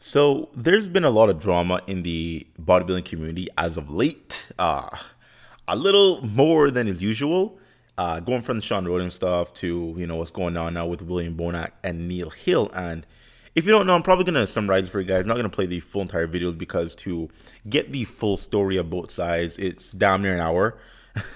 So there's been a lot of drama in the bodybuilding community as of late. A little more than is usual. Going from the Sean Roden stuff to what's going on now with William Bonac and Neil Hill. And if you don't know, I'm probably gonna summarize it for you guys. I'm not gonna play the full entire videos because to get the full story of both sides, it's damn near an hour.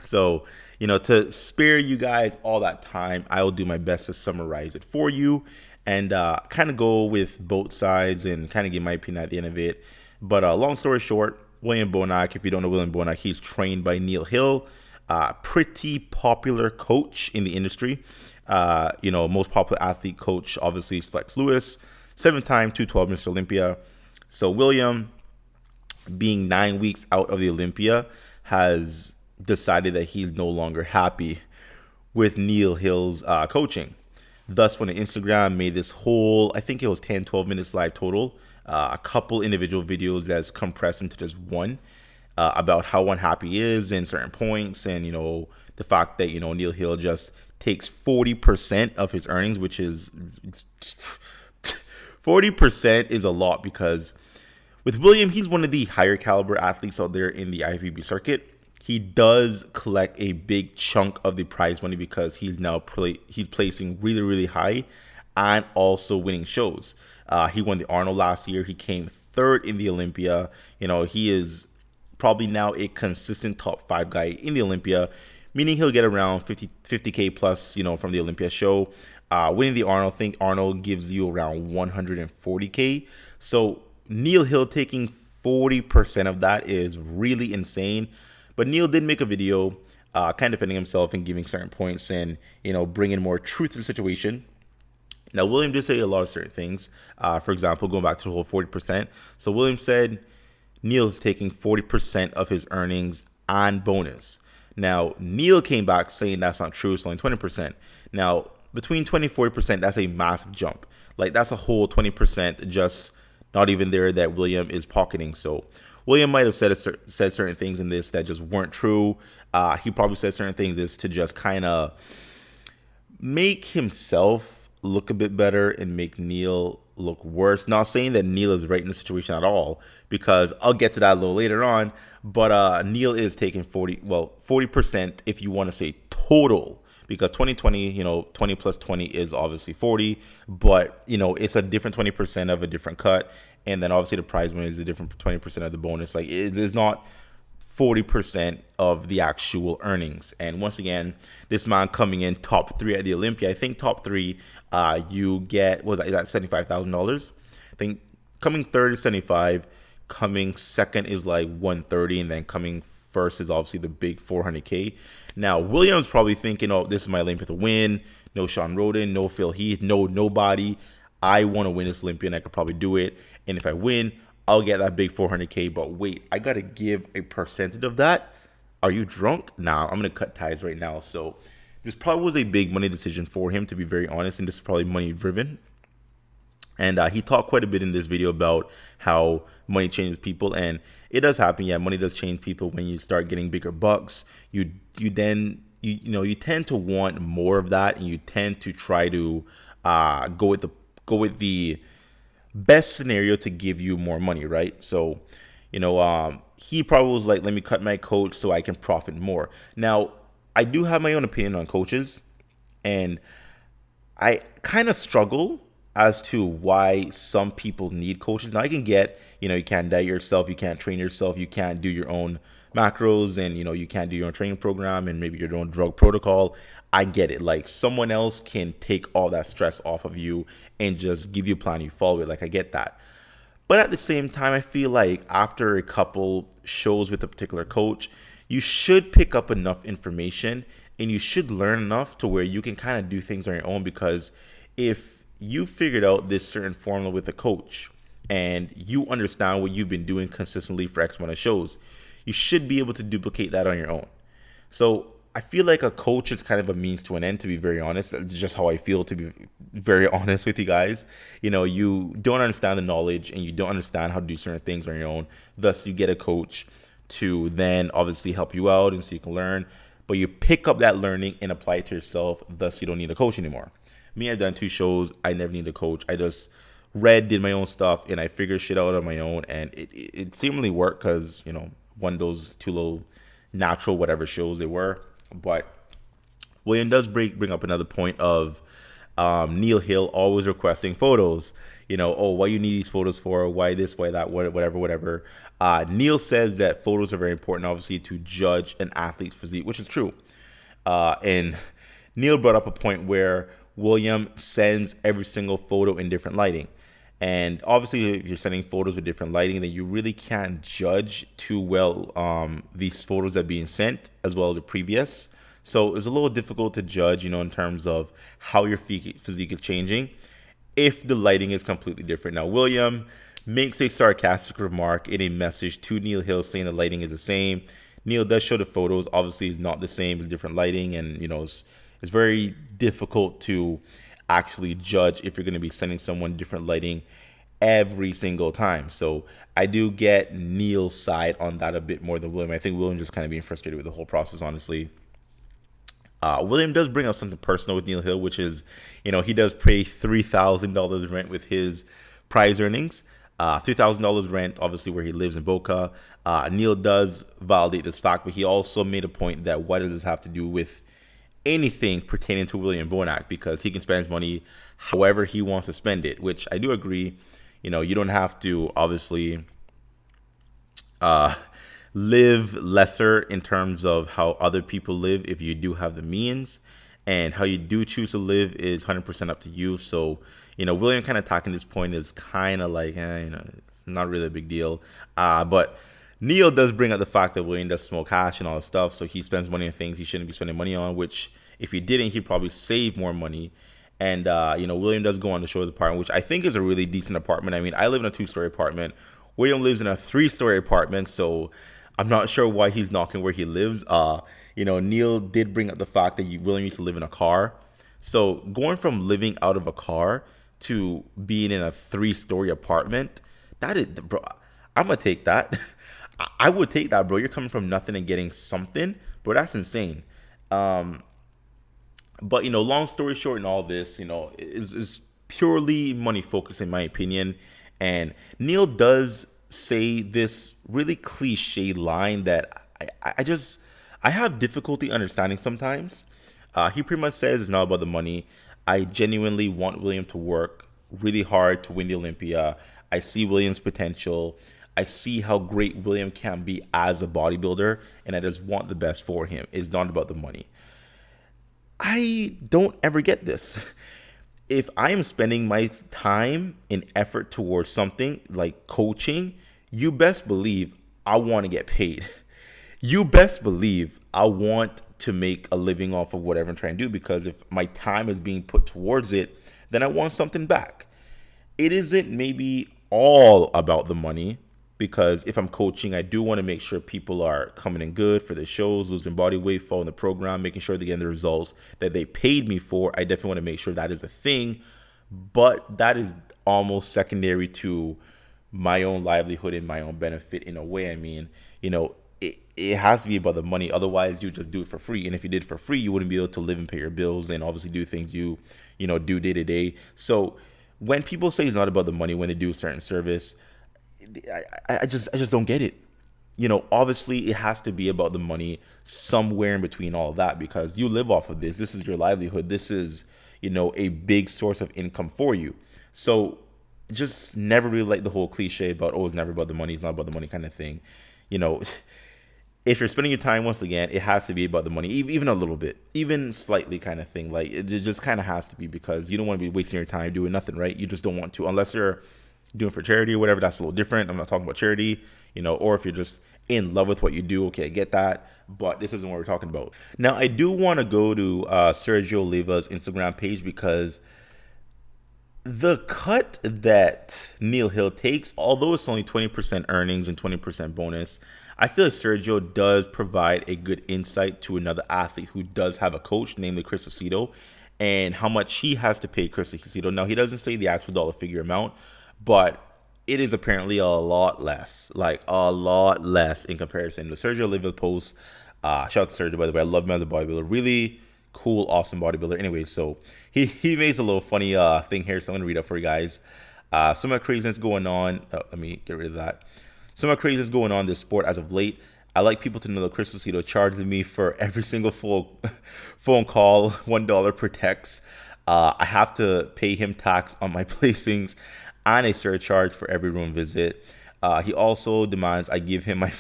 So to spare you guys all that time, I will do my best to summarize it for you and kind of go with both sides and kind of give my opinion at the end of it. But long story short, William Bonac, if you don't know William Bonac, he's trained by Neil Hill, pretty popular coach in the industry. Most popular athlete coach obviously is Flex Lewis, 7-time 212 Mr. Olympia. So William, being 9 weeks out of the Olympia, has decided that he's no longer happy with Neil Hill's coaching. Thus, when Instagram made this whole, I think it was 10-12 minutes live total, a couple individual videos that's compressed into just one, about how unhappy he is in certain points, and the fact that Neil Hill just takes 40% of his earnings, which is 40% is a lot, because with William, he's one of the higher caliber athletes out there in the IFBB circuit. He does collect a big chunk of the prize money because he's now he's placing really, really high and also winning shows. He won the Arnold last year. He came third in the Olympia. He is probably now a consistent top 5 guy in the Olympia, meaning he'll get around 50K plus, from the Olympia show. Winning the Arnold, I think Arnold gives you around 140K. So Neil Hill taking 40% of that is really insane. But Neil did make a video kind of defending himself and giving certain points and, bringing more truth to the situation. Now, William did say a lot of certain things. For example, going back to the whole 40%. So William said Neil is taking 40% of his earnings and bonus. Now, Neil came back saying that's not true. It's only 20%. Now, between 20 and 40%, that's a massive jump. Like, that's a whole 20% just not even there that William is pocketing. So William might have said certain things in this that just weren't true. He probably said certain things this to just kind of make himself look a bit better and make Neil look worse. Not saying that Neil is right in the situation at all, because I'll get to that a little later on. But Neil is taking 40% if you want to say total, because 2020, 20 plus 20 is obviously 40, but it's a different 20% of a different cut. And then obviously the prize money is a different 20% of the bonus. Like, it is not 40% of the actual earnings. And once again, this man coming in top 3 at the Olympia, I think top 3, you get, is that $75,000? I think coming third is 75, coming second is like 130, and then coming first is obviously the big 400K. Now, Williams probably thinking, oh, this is my Olympia to win. No Sean Roden, no Phil Heath, nobody. I want to win this Olympia, and I could probably do it. And if I win, I'll get that big 400K. But wait, I got to give a percentage of that. Are you drunk? Nah, I'm going to cut ties right now. So this probably was a big money decision for him, to be very honest. And this is probably money driven. And he talked quite a bit in this video about how money changes people. And it does happen. Yeah, money does change people when you start getting bigger bucks. You tend to want more of that. And you tend to try to go with the best scenario to give you more money, right? So, he probably was like, let me cut my coach so I can profit more. Now, I do have my own opinion on coaches, and I kind of struggle as to why some people need coaches. Now, I can get, you can't diet yourself, you can't train yourself, you can't do your own macros, and, you can't do your own training program and maybe your own drug protocol. I get it. Like, someone else can take all that stress off of you and just give you a plan you follow it. Like, I get that. But at the same time, I feel like after a couple shows with a particular coach, you should pick up enough information and you should learn enough to where you can kind of do things on your own. Because if you figured out this certain formula with a coach and you understand what you've been doing consistently for X amount of shows, you should be able to duplicate that on your own. So I feel like a coach is kind of a means to an end, to be very honest. That's just how I feel, to be very honest with you guys. You don't understand the knowledge and you don't understand how to do certain things on your own. Thus, you get a coach to then obviously help you out and so you can learn. But you pick up that learning and apply it to yourself. Thus, you don't need a coach anymore. Me, I've done 2 shows. I never need a coach. I just read, did my own stuff, and I figured shit out on my own, and it seemingly worked because, one of those two little natural whatever shows they were. But William does bring up another point of Neil Hill always requesting photos. Oh, why you need these photos for? Why this? Why that? Whatever. Neil says that photos are very important, obviously, to judge an athlete's physique, which is true. And Neil brought up a point where William sends every single photo in different lighting. And obviously, if you're sending photos with different lighting, then you really can't judge too well these photos that are being sent as well as the previous. So it's a little difficult to judge, in terms of how your physique is changing if the lighting is completely different. Now, William makes a sarcastic remark in a message to Neil Hill saying the lighting is the same. Neil does show the photos. Obviously, it's not the same. It's different lighting. And, it's very difficult to actually judge if you're going to be sending someone different lighting every single time. So I do get Neil's side on that a bit more than William. I think William just kind of being frustrated with the whole process, honestly. William does bring up something personal with Neil Hill, which is, he does pay $3,000 rent with his prize earnings. $3,000 rent, obviously, where he lives in Boca. Neil does validate this fact, but he also made a point that what does this have to do with anything pertaining to William Bonac? Because he can spend his money however he wants to spend it, which I do agree. You don't have to, obviously, live lesser in terms of how other people live if you do have the means, and how you do choose to live is 100% up to you. So, William kind of talking this point is kind of like, it's not really a big deal. But Neil does bring up the fact that William does smoke hash and all this stuff, so he spends money on things he shouldn't be spending money on, which if he didn't, he'd probably save more money. And, William does go on to show his apartment, which I think is a really decent apartment. I mean, I live in a 2-story apartment. William lives in a 3-story apartment, so I'm not sure why he's knocking where he lives. Neil did bring up the fact that William used to live in a car. So going from living out of a car to being in a 3-story apartment, that is, bro, I'm going to take that. I would take that, bro. You're coming from nothing and getting something, bro. That's insane. But, long story short in all this, is purely money focused in my opinion. And Neil does say this really cliche line that I have difficulty understanding sometimes. He pretty much says it's not about the money. I genuinely want William to work really hard to win the Olympia. I see William's potential. I see how great William can be as a bodybuilder, and I just want the best for him. It's not about the money. I don't ever get this. If I am spending my time and effort towards something like coaching, you best believe I want to get paid. You best believe I want to make a living off of whatever I'm trying to do, because if my time is being put towards it, then I want something back. It isn't maybe all about the money, because if I'm coaching, I do want to make sure people are coming in good for the shows, losing body weight, following the program, making sure they're getting the results that they paid me for. I definitely want to make sure that is a thing, but that is almost secondary to my own livelihood and my own benefit in a way. I mean, it has to be about the money. Otherwise, you just do it for free. And if you did it for free, you wouldn't be able to live and pay your bills and obviously do things you do day to day. So when people say it's not about the money when they do a certain service, I just don't get it. Obviously it has to be about the money somewhere in between all of that, because you live off of this. This is your livelihood. This is, a big source of income for you. So just never really like the whole cliche about, it's never about the money, it's not about the money kind of thing. If you're spending your time, once again, it has to be about the money, even a little bit, even slightly kind of thing. Like, it just kind of has to be, because you don't want to be wasting your time doing nothing, right? You just don't want to, unless you're doing for charity or whatever. That's a little different. I'm not talking about charity, or if you're just in love with what you do. Okay, I get that, but this isn't what we're talking about. Now, I do want to go to Sergio Oliva's Instagram page, because the cut that Neil Hill takes, although it's only 20% earnings and 20% bonus, I feel like Sergio does provide a good insight to another athlete who does have a coach, namely Chris Aceto, and how much he has to pay Chris Aceto. Now, he doesn't say the actual dollar figure amount, but it is apparently a lot less, in comparison to Sergio Oliva's post. Shout out to Sergio, by the way. I love him as a bodybuilder. Really cool, awesome bodybuilder. Anyway, so he makes a little funny thing here, so I'm going to read up for you guys. Some of the craziness going on. Let me get rid of that. Some of the craziness going on in this sport as of late. I like people to know that Chris Lucido charges me for every single phone call, $1 per text. I have to pay him tax on my placings and a surcharge for every room visit. He also demands I give him my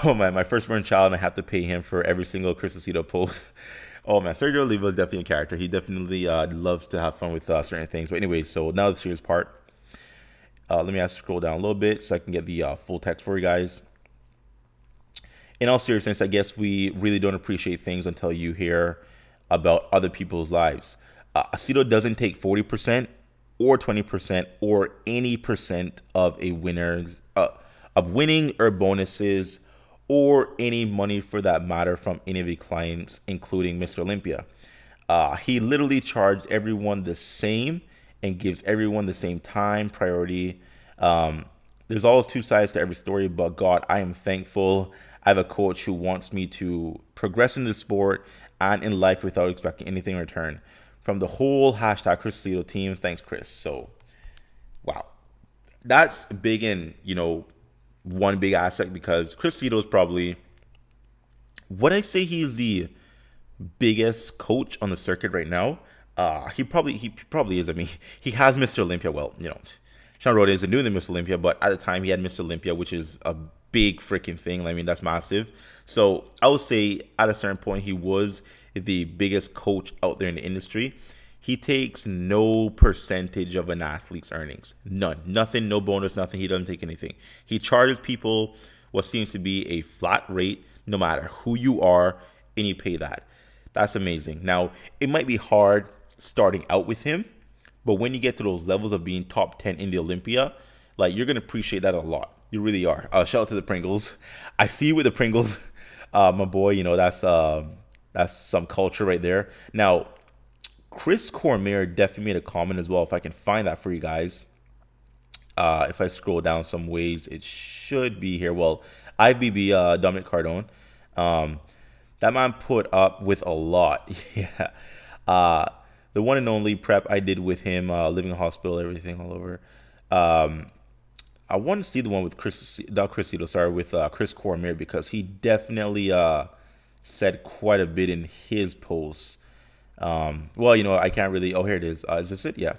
oh man, my firstborn child, and I have to pay him for every single Chris Lucido post. Oh man, Sergio Oliva is definitely a character. He definitely loves to have fun with certain things. But anyway, so now the serious part. Let me scroll down a little bit so I can get the full text for you guys. In all seriousness, I guess we really don't appreciate things until you hear about other people's lives. Aceto doesn't take 40% or 20% or any percent of a winner's of winning or bonuses or any money for that matter from any of the clients, including Mr. Olympia. He literally charged everyone the same and gives everyone the same time, priority. There's always two sides to every story, but God, I am thankful I have a coach who wants me to progress in the sport and in life without expecting anything in return. From the whole hashtag Chris Lucido team, thanks, Chris. So, wow. That's big in, one big aspect because Chris Lucido is probably, would I say he's the biggest coach on the circuit right now? He probably is. I mean, he has Mr. Olympia. Well, Sean Rhoda isn't doing the Mr. Olympia, but at the time he had Mr. Olympia, which is a big freaking thing. I mean, that's massive. So I would say at a certain point, he was the biggest coach out there in the industry. He takes no percentage of an athlete's earnings. None. Nothing, no bonus, nothing. He doesn't take anything. He charges people what seems to be a flat rate, no matter who you are, and you pay that. That's amazing. Now, it might be hard starting out with him, but when you get to those levels of being top 10 in the Olympia, like, you're going to appreciate that a lot. You really are. Shout out to the Pringles. I see you with the Pringles, my boy. That's some culture right there. Now, Chris Cormier definitely made a comment as well. If I can find that for you guys. If I scroll down some ways, it should be here. Well, IBB, Dominic Cardone. That man put up with a lot. Yeah. The one and only prep I did with him, living in a hospital, everything all over. I want to see the one with Chris Cormier, because he definitely said quite a bit in his posts. I can't really. Oh, here it is. Is this it? Yeah.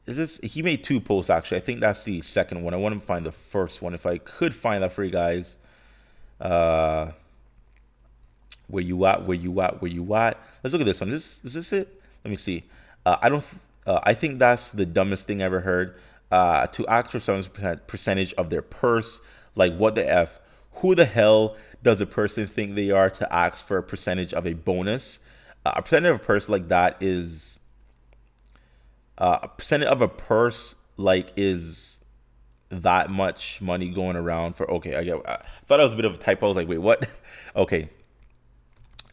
Is this? He made two posts actually. I think that's the second one. I want to find the first one if I could find that for you guys. Where you at? Where you at? Where you at? Let's look at this one. Is this it? Let me see. I think that's the dumbest thing I ever heard. To ask for someone's percentage of their purse, like, what the F? Who the hell does a person think they are to ask for a percentage of a bonus? A percentage of a purse like that is a percentage of a purse like is that much money going around for. Okay, I thought that was a bit of a typo. I was like, wait, what? Okay,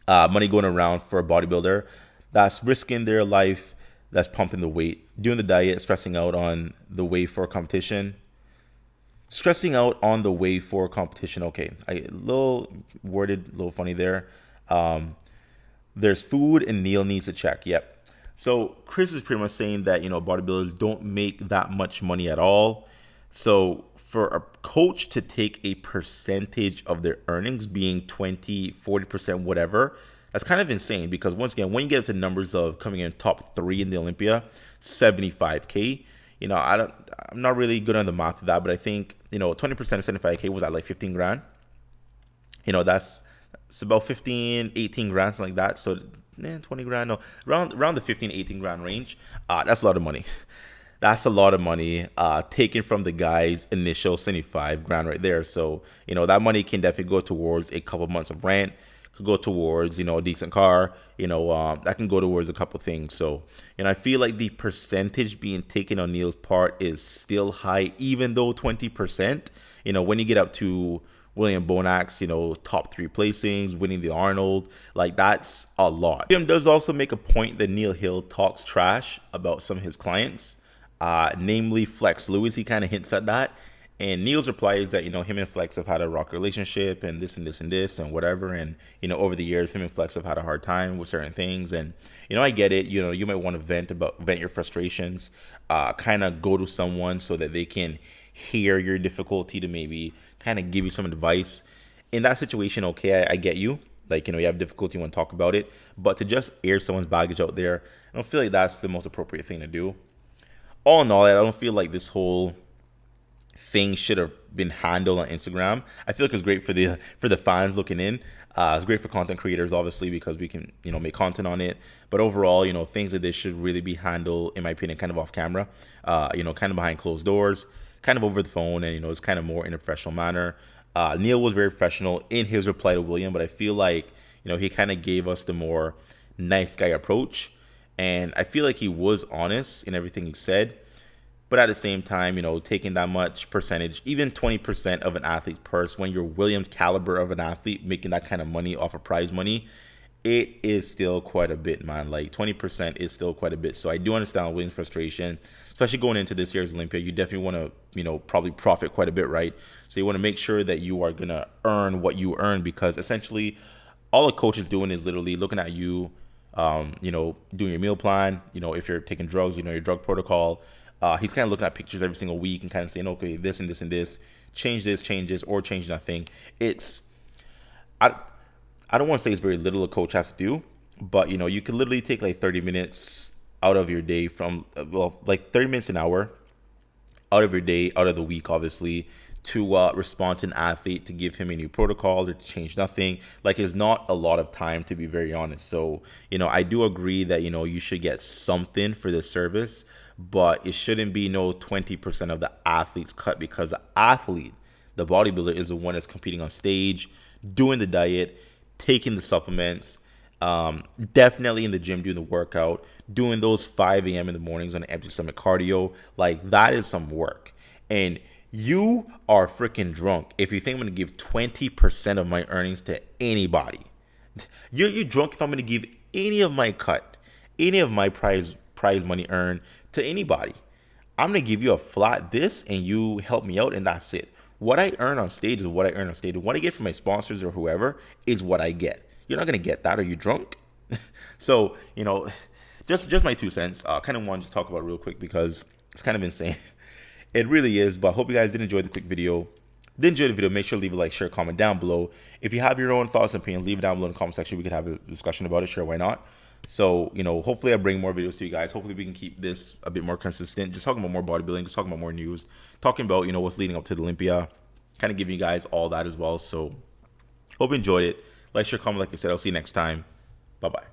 money going around for a bodybuilder that's risking their life, that's pumping the weight, doing the diet, stressing out on the way for competition. Okay, a little worded, a little funny there. There's food and Neil needs a check. Yep. So Chris is pretty much saying that, bodybuilders don't make that much money at all. So for a coach to take a percentage of their earnings, being 20, 40%, whatever, that's kind of insane, because once again, when you get up to numbers of coming in top 3 in the Olympia, 75K, I'm not really good on the math of that, but I think, 20% of 75K was at like 15 grand. It's about 15, 18 grand, something like that. So 20 grand, no, around the 15, 18 grand range. That's a lot of money. That's a lot of money taken from the guy's initial 75 grand right there. So, that money can definitely go towards a couple months of rent, could go towards, a decent car, that can go towards a couple things. So, I feel like the percentage being taken on Neil's part is still high, even though 20%, when you get up to William Bonac's, top 3 placings, winning the Arnold, like, that's a lot. William does also make a point that Neil Hill talks trash about some of his clients, namely Flex Lewis. He kind of hints at that. And Neil's reply is that, him and Flex have had a rock relationship and this and this and this and whatever. And, over the years, him and Flex have had a hard time with certain things. And, I get it. You might want to vent your frustrations, kind of go to someone so that they can hear your difficulty to maybe kind of give you some advice. In that situation, okay, I get you. Like, you have difficulty, you want to talk about it. But to just air someone's baggage out there, I don't feel like that's the most appropriate thing to do. All in all, I don't feel like this whole thing should have been handled on Instagram. I feel like it's great for the fans looking in. It's great for content creators, obviously, because we can make content on it. But overall, things like this should really be handled, in my opinion, kind of off camera. Kind of behind closed doors, kind of over the phone, and it's kind of more in a professional manner. Neil was very professional in his reply to William, but I feel like he kind of gave us the more nice guy approach, and I feel like he was honest in everything he said. But at the same time, taking that much percentage, even 20% of an athlete's purse, when you're Williams' caliber of an athlete, making that kind of money off of prize money, it is still quite a bit, man. Like 20% is still quite a bit. So I do understand Williams' frustration, especially going into this year's Olympia. You definitely want to, probably profit quite a bit, right? So you want to make sure that you are going to earn what you earn, because essentially all a coach is doing is literally looking at you, doing your meal plan, if you're taking drugs, your drug protocol. He's kind of looking at pictures every single week and kind of saying, okay, this and this and this, change this, or change nothing. I don't want to say it's very little a coach has to do, but you can literally take like 30 minutes out of your day from, like 30 minutes an hour out of your day, out of the week, obviously, to respond to an athlete, to give him a new protocol, or to change nothing. Like, it's not a lot of time, to be very honest. So, I do agree that, you should get something for this service, but it shouldn't be 20% of the athlete's cut, because the athlete, the bodybuilder, is the one that's competing on stage, doing the diet, taking the supplements, definitely in the gym doing the workout, doing those 5 a.m. in the mornings on an empty stomach cardio. Like, that is some work. And you are freaking drunk if you think I'm going to give 20% of my earnings to anybody. You're drunk if I'm going to give any of my cut, any of my prize money earned to anybody. I'm going to give you a flat this and you help me out, and that's it. What I earn on stage is what I earn on stage. What I get from my sponsors or whoever is what I get. You're not going to get that. Are you drunk? So, just my 2 cents. Kind of want to just talk about real quick because it's kind of insane. It really is, but I hope you guys did enjoy the quick video. Did enjoy the video, make sure to leave a like, share, comment down below. If you have your own thoughts and opinions, leave it down below in the comment section. We could have a discussion about it. Sure, why not? So, hopefully I bring more videos to you guys. Hopefully we can keep this a bit more consistent. Just talking about more bodybuilding, just talking about more news, talking about, what's leading up to the Olympia, kind of giving you guys all that as well. So, hope you enjoyed it. Like, share, comment, like I said. I'll see you next time. Bye-bye.